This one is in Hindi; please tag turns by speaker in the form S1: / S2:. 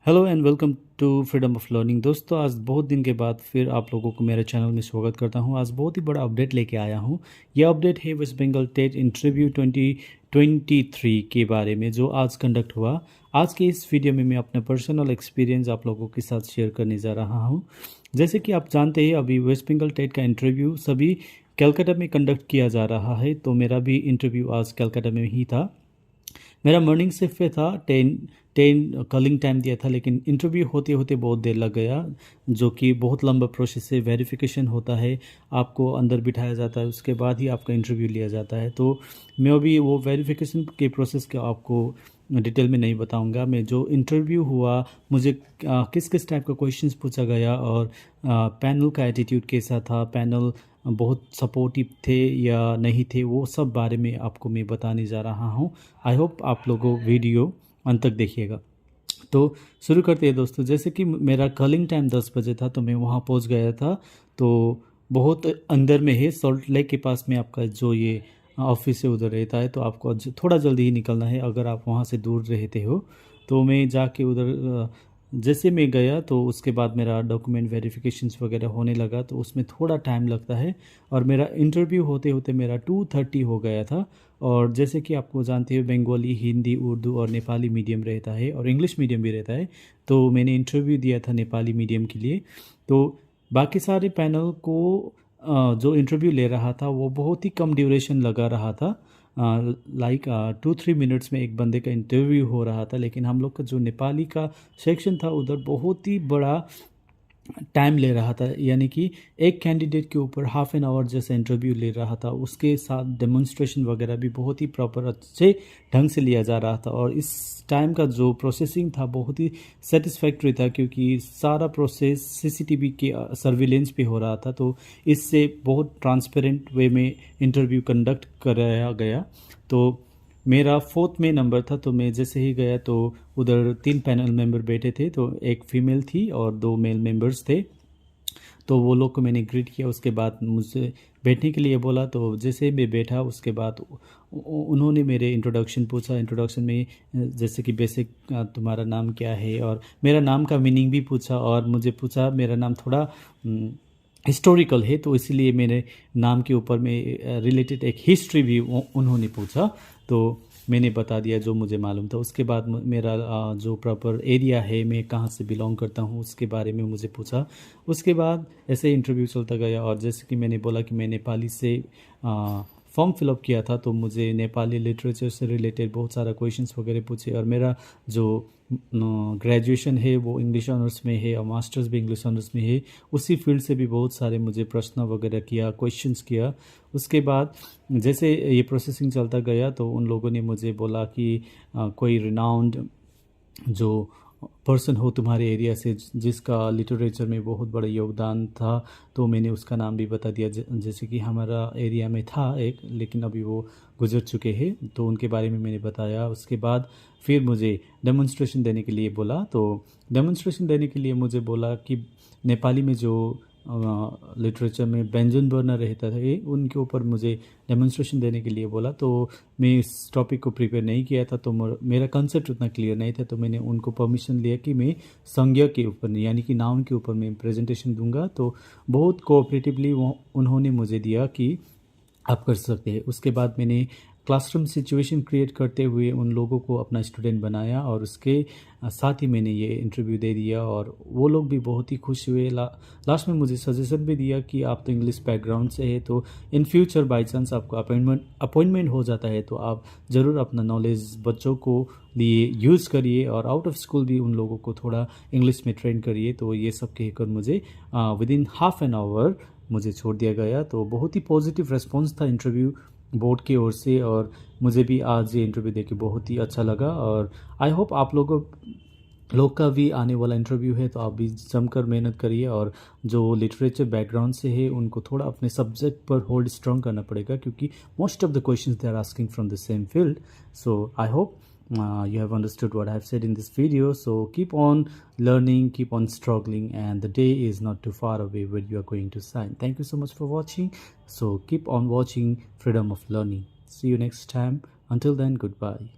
S1: Hello and welcome to freedom of learning. दोस्तों, आज बहुत दिन के बाद फिर आप लोगों को मेरे चैनल में स्वागत करता हूं। आज बहुत ही बड़ा अपडेट लेके आया हूं। यह अपडेट है वेस्ट बंगाल टेट इंटरव्यू 2023 के बारे में, जो आज कंडक्ट हुआ। आज के इस वीडियो में मैं अपना पर्सनल एक्सपीरियंस आप लोगों के साथ शेयर करने जा रहा हूं। जैसे कि आप जानते हैं, अभी वेस्ट बंगाल टेट का इंटरव्यू सभी कलकत्ता में कंडक्ट किया जा रहा है। तो मेरा भी इंटरव्यू आज कलकत्ता में ही था। मेरा मॉर्निंग शिफ्ट पे था। टेन कॉलिंग टाइम दिया था, लेकिन इंटरव्यू होते होते बहुत देर लग गया, जो कि बहुत लंबा प्रोसेस है। वेरिफिकेशन होता है, आपको अंदर बिठाया जाता है, उसके बाद ही आपका इंटरव्यू लिया जाता है। तो मैं अभी वो वेरिफिकेशन के प्रोसेस का आपको डिटेल में नहीं बताऊंगा। मैं जो इंटरव्यू हुआ, मुझे किस किस टाइप का क्वेश्चंस पूछा गया और पैनल का एटीट्यूड कैसा था, पैनल बहुत सपोर्टिव थे या नहीं थे, वो सब बारे में आपको मैं बताने जा रहा हूँ। आई होप आप लोगों वीडियो अंत तक देखिएगा। तो शुरू करते हैं दोस्तों। जैसे कि मेरा कॉलिंग टाइम 10 बजे था, तो मैं वहाँ पहुँच गया था। तो बहुत अंदर में है, सॉल्ट लेक के पास में आपका जो ये ऑफिस से उधर रहता है। तो आपको थोड़ा जल्दी ही निकलना है अगर आप वहाँ से दूर रहते हो। तो मैं जाके उधर जैसे मैं गया, तो उसके बाद मेरा डॉक्यूमेंट वेरिफिकेशंस वगैरह होने लगा। तो उसमें थोड़ा टाइम लगता है, और मेरा इंटरव्यू होते होते मेरा 2:30 हो गया था। और जैसे कि आपको जानते हो, बंगाली, हिंदी, उर्दू और नेपाली मीडियम रहता है, और इंग्लिश मीडियम भी रहता है। तो मैंने इंटरव्यू दिया था नेपाली मीडियम के लिए। तो बाकी सारे पैनल को जो इंटरव्यू ले रहा था, वो बहुत ही कम ड्यूरेशन लगा रहा था। लाइक 2-3 मिनट्स में एक बंदे का इंटरव्यू हो रहा था। लेकिन हम लोग का जो नेपाली का सेक्शन था, उधर बहुत ही बड़ा टाइम ले रहा था। यानी कि एक कैंडिडेट के ऊपर हाफ एन आवर जैसा इंटरव्यू ले रहा था। उसके साथ डेमोन्स्ट्रेशन वगैरह भी बहुत ही प्रॉपर अच्छे ढंग से लिया जा रहा था। और इस टाइम का जो प्रोसेसिंग था, बहुत ही सेटिस्फैक्ट्री था, क्योंकि सारा प्रोसेस सीसीटीवी के सर्विलेंस पे हो रहा था। तो इससे बहुत ट्रांसपेरेंट वे में इंटरव्यू कंडक्ट कराया गया। तो मेरा 4th में नंबर था। तो मैं जैसे ही गया, तो उधर 3 पैनल मेंबर बैठे थे। तो एक फीमेल थी और 2 मेल मेंबर्स थे। तो वो लोग को मैंने ग्रीट किया, उसके बाद मुझसे बैठने के लिए बोला। तो जैसे मैं बैठा, उसके बाद उन्होंने मेरे इंट्रोडक्शन पूछा। इंट्रोडक्शन में जैसे कि बेसिक तुम्हारा नाम क्या है, और मेरा नाम का मीनिंग भी पूछा। और मुझे पूछा, मेरा नाम थोड़ा हिस्टोरिकल है, तो इसीलिए मेरे नाम के ऊपर में रिलेटेड एक हिस्ट्री भी उन्होंने पूछा। तो मैंने बता दिया जो मुझे मालूम था। उसके बाद मेरा जो प्रॉपर एरिया है, मैं कहाँ से बिलोंग करता हूँ, उसके बारे में मुझे पूछा। उसके बाद ऐसे इंटरव्यू चलता गया। और जैसे कि मैंने बोला कि मैं नेपाली से फॉर्म फिलअप किया था, तो मुझे नेपाली लिटरेचर से रिलेटेड बहुत सारा क्वेश्चंस वगैरह पूछे। और मेरा जो ग्रेजुएशन है वो इंग्लिश ऑनर्स में है, और मास्टर्स भी इंग्लिश ऑनर्स में है। उसी फील्ड से भी बहुत सारे मुझे प्रश्न वगैरह किया, क्वेश्चंस किया। उसके बाद जैसे ये प्रोसेसिंग चलता गया, तो उन लोगों ने मुझे बोला कि कोई रिनाउंड जो पर्सन हो तुम्हारे एरिया से, जिसका लिटरेचर में बहुत बड़ा योगदान था। तो मैंने उसका नाम भी बता दिया। जैसे कि हमारा एरिया में था एक, लेकिन अभी वो गुजर चुके हैं। तो उनके बारे में मैंने बताया। उसके बाद फिर मुझे डेमोन्स्ट्रेशन देने के लिए बोला। तो डेमोन्स्ट्रेशन देने के लिए मुझे बोला कि नेपाली में जो लिटरेचर में व्यंजन वर्ण रहता है, उनके ऊपर मुझे डेमोन्स्ट्रेशन देने के लिए बोला। तो मैं इस टॉपिक को प्रिपेयर नहीं किया था, तो मेरा कंसेप्ट उतना क्लियर नहीं था। तो मैंने उनको परमिशन लिया कि मैं संज्ञा के ऊपर, यानी कि नाउन के ऊपर मैं प्रेजेंटेशन दूंगा। तो बहुत कोऑपरेटिवली उन्होंने मुझे दिया कि आप कर सकते हैं। उसके बाद मैंने क्लासरूम सिचुएशन क्रिएट करते हुए उन लोगों को अपना स्टूडेंट बनाया, और उसके साथ ही मैंने ये इंटरव्यू दे दिया। और वो लोग भी बहुत ही खुश हुए। लास्ट में मुझे सजेशन भी दिया कि आप तो इंग्लिश बैकग्राउंड से है, तो इन फ्यूचर बाई चांस आपको अपॉइंटमेंट हो जाता है, तो आप ज़रूर अपना नॉलेज बच्चों को लिए यूज़ करिए, और आउट ऑफ स्कूल भी उन लोगों को थोड़ा इंग्लिश में ट्रेन करिए। तो ये सब कहकर मुझे विदिन हाफ एन आवर मुझे छोड़ दिया गया। तो बहुत ही पॉजिटिव रिस्पॉन्स था इंटरव्यू बोर्ड की ओर से, और मुझे भी आज ये इंटरव्यू देके बहुत ही अच्छा लगा। और आई होप आप लोगों लोग का भी आने वाला इंटरव्यू है, तो आप भी जमकर मेहनत करिए। और जो लिटरेचर बैकग्राउंड से है, उनको थोड़ा अपने सब्जेक्ट पर होल्ड स्ट्रांग करना पड़ेगा, क्योंकि most of the questions they are asking from the same field. So I hope you have understood what I have said in this video. So keep on learning, keep on struggling, and the day is not too far away when you are going to sign. Thank you so much for watching. So keep on watching Freedom of Learning. See you next time. Until then, goodbye.